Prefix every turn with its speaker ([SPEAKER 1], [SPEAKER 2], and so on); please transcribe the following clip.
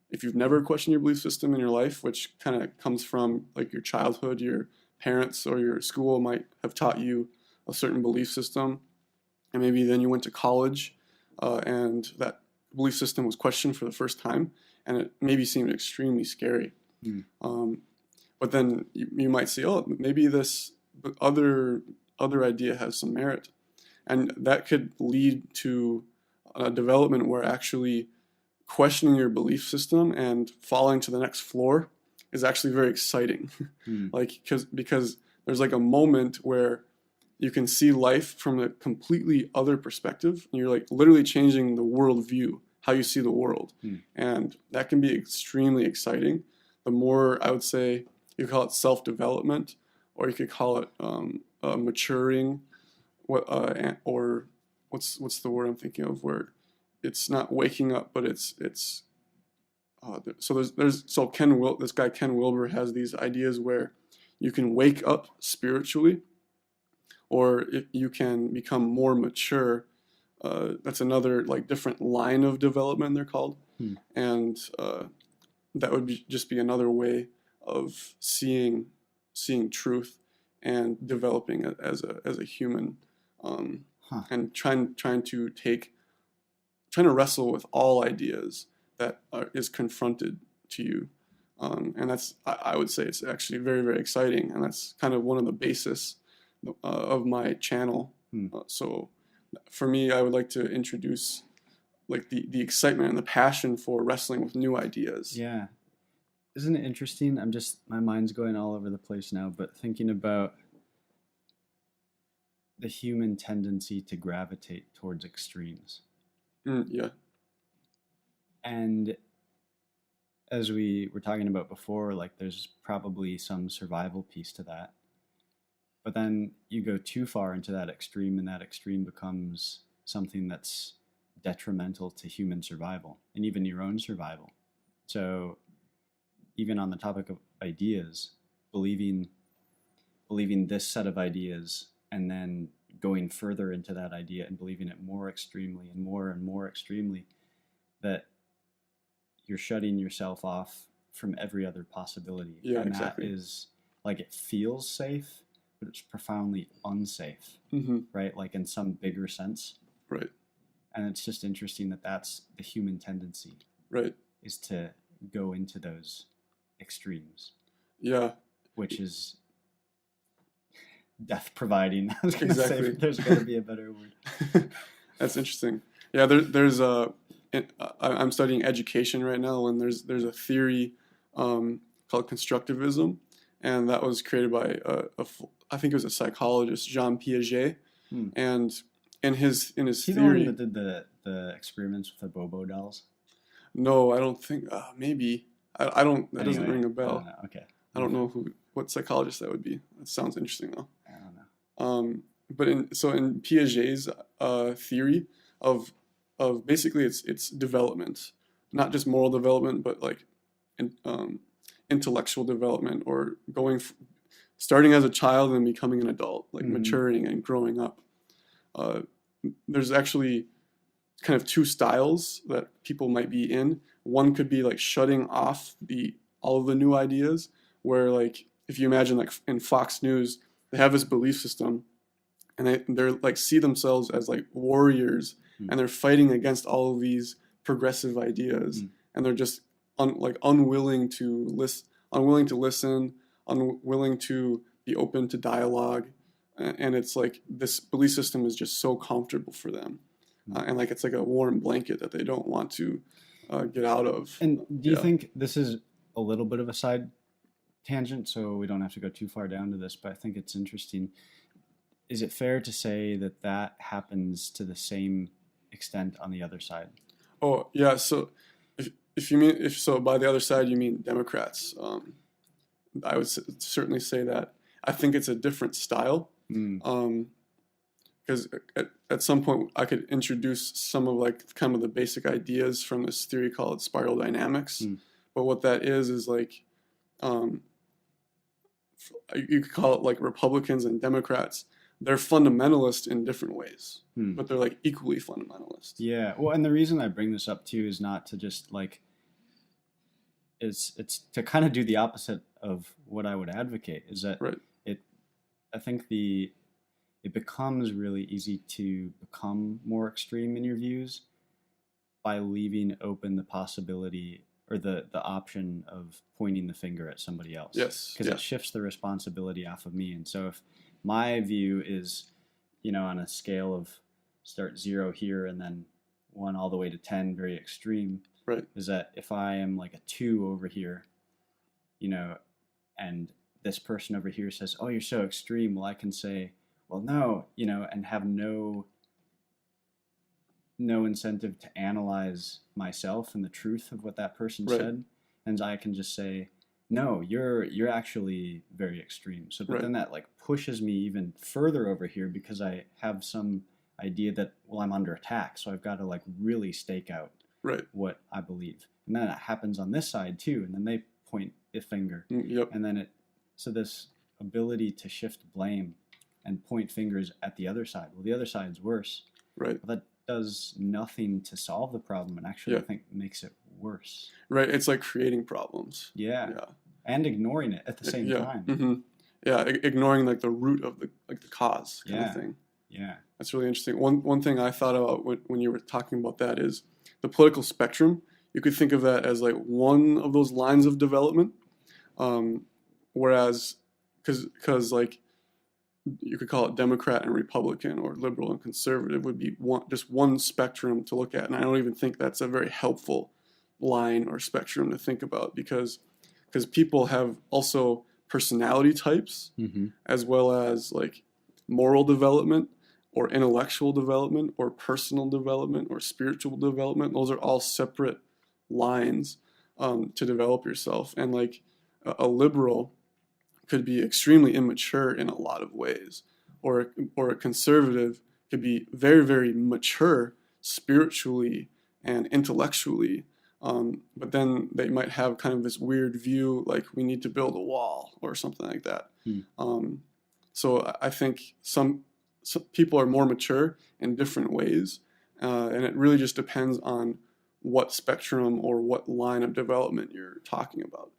[SPEAKER 1] if you've never questioned your belief system in your life, which kind of comes from like your childhood, your parents or your school might have taught you a certain belief system, and maybe then you went to college, and that belief system was questioned for the first time, and it maybe seemed extremely scary.
[SPEAKER 2] Mm.
[SPEAKER 1] But then you might say, oh, maybe this other idea has some merit, and that could lead to a development where actually questioning your belief system and falling to the next floor is actually very exciting.
[SPEAKER 2] Mm.
[SPEAKER 1] Like because there's like a moment where you can see life from a completely other perspective, and you're like literally changing the worldview, how you see the world.
[SPEAKER 2] Mm.
[SPEAKER 1] And that can be extremely exciting. The more, I would say, you call it self-development, or you could call it maturing, or what's the word I'm thinking of, where it's not waking up, but it's so this guy Ken Wilber has these ideas where you can wake up spiritually, or if you can become more mature. That's another like different line of development, they're called. And that would just be another way of seeing truth and developing it as a human, and trying to wrestle with all ideas that is confronted to you. And that's, I would say, it's actually very, very exciting, and that's kind of one of the basis of my channel. So for me, I would like to introduce like the excitement and the passion for wrestling with new ideas.
[SPEAKER 2] Yeah. Isn't it interesting? My mind's going all over the place now, but thinking about the human tendency to gravitate towards extremes.
[SPEAKER 1] Yeah.
[SPEAKER 2] And as we were talking about before, like there's probably some survival piece to that. But then you go too far into that extreme, and that extreme becomes something that's detrimental to human survival and even your own survival. So even on the topic of ideas, believing this set of ideas and then going further into that idea and believing it more extremely and more extremely, that you're shutting yourself off from every other possibility.
[SPEAKER 1] Yeah,
[SPEAKER 2] and
[SPEAKER 1] exactly.
[SPEAKER 2] That is like, it feels safe, but it's profoundly unsafe, right? Like in some bigger sense.
[SPEAKER 1] Right.
[SPEAKER 2] And it's just interesting that that's the human tendency.
[SPEAKER 1] Right.
[SPEAKER 2] Is to go into those extremes.
[SPEAKER 1] Yeah.
[SPEAKER 2] Which is death providing. I was going to
[SPEAKER 1] Exactly.
[SPEAKER 2] say, but there's got to be a better word.
[SPEAKER 1] That's interesting. Yeah, there's I'm studying education right now, and there's a theory called constructivism, and that was created by I think it was a psychologist, Jean Piaget, and in his
[SPEAKER 2] he
[SPEAKER 1] theory.
[SPEAKER 2] The one that did the experiments with the Bobo dolls?
[SPEAKER 1] No, I don't think. Maybe I don't. That doesn't ring a bell.
[SPEAKER 2] I don't know. Okay.
[SPEAKER 1] I don't know what psychologist that would be. That sounds interesting though.
[SPEAKER 2] I don't know.
[SPEAKER 1] But in Piaget's theory of basically it's development, not just moral development, but like intellectual development, or starting as a child and becoming an adult, like maturing and growing up. There's actually kind of two styles that people might be in. One could be like shutting off all of the new ideas, where like if you imagine like in Fox News, they have this belief system, and they're like see themselves as like warriors, and they're fighting against all of these progressive ideas, and they're just unwilling to listen, unwilling to be open to dialogue, and it's like this belief system is just so comfortable for them, and like it's like a warm blanket that they don't want to get out of.
[SPEAKER 2] And do you think this is a little bit of a side tangent, so we don't have to go too far down to this, but I think it's interesting. Is it fair to say that happens to the same extent on the other side?
[SPEAKER 1] Oh yeah, so if by the other side you mean Democrats, I would certainly say that. I think it's a different style, because at some point I could introduce some of like kind of the basic ideas from this theory called spiral dynamics. But what that is like, you could call it like Republicans and Democrats. They're fundamentalist in different ways, but they're like equally fundamentalist.
[SPEAKER 2] Yeah. Well, and the reason I bring this up too is not to just like it's to kind of do the opposite of what I would advocate. Is that
[SPEAKER 1] Right.
[SPEAKER 2] it? I think it becomes really easy to become more extreme in your views by leaving open the possibility or the option of pointing the finger at somebody else.
[SPEAKER 1] Yes.
[SPEAKER 2] Because
[SPEAKER 1] Yeah.
[SPEAKER 2] it shifts the responsibility off of me. And so if my view is, on a scale of start 0 here and then 1 all the way to 10, very extreme,
[SPEAKER 1] Right.
[SPEAKER 2] is that if I am like a 2 over here, and this person over here says, "Oh, you're so extreme," well, I can say, "Well, no," and have no incentive to analyze myself and the truth of what that person
[SPEAKER 1] Right.
[SPEAKER 2] said, and I can just say, "No, you're actually very extreme." So, but
[SPEAKER 1] Right.
[SPEAKER 2] then that like pushes me even further over here because I have some idea that, well, I'm under attack, so I've got to like really stake out
[SPEAKER 1] Right.
[SPEAKER 2] what I believe, and then it happens on this side too, and then they point the finger,
[SPEAKER 1] Yep.
[SPEAKER 2] and then so this ability to shift blame and point fingers at the other side. Well, the other side's worse.
[SPEAKER 1] Right.
[SPEAKER 2] Well, that does nothing to solve the problem, and actually,
[SPEAKER 1] Yeah.
[SPEAKER 2] I think makes it worse.
[SPEAKER 1] Right. It's like creating problems.
[SPEAKER 2] Yeah,
[SPEAKER 1] Yeah.
[SPEAKER 2] and ignoring it at the same
[SPEAKER 1] Yeah.
[SPEAKER 2] time.
[SPEAKER 1] Mm-hmm. Yeah. Ignoring like the root of the cause kind
[SPEAKER 2] Yeah.
[SPEAKER 1] of thing.
[SPEAKER 2] Yeah.
[SPEAKER 1] That's really interesting. One thing I thought about when you were talking about that is the political spectrum. You could think of that as like one of those lines of development, whereas because like you could call it Democrat and Republican or liberal and conservative would be just one spectrum to look at, and I don't even think that's a very helpful line or spectrum to think about because people have also personality types
[SPEAKER 2] Mm-hmm.
[SPEAKER 1] as well as like moral development or intellectual development or personal development or spiritual development. Those are all separate lines to develop yourself. And like a liberal could be extremely immature in a lot of ways, or a conservative could be very, very mature spiritually and intellectually. But then they might have kind of this weird view, like we need to build a wall or something like that. So I think some people are more mature in different ways, and it really just depends on what spectrum or what line of development you're talking about.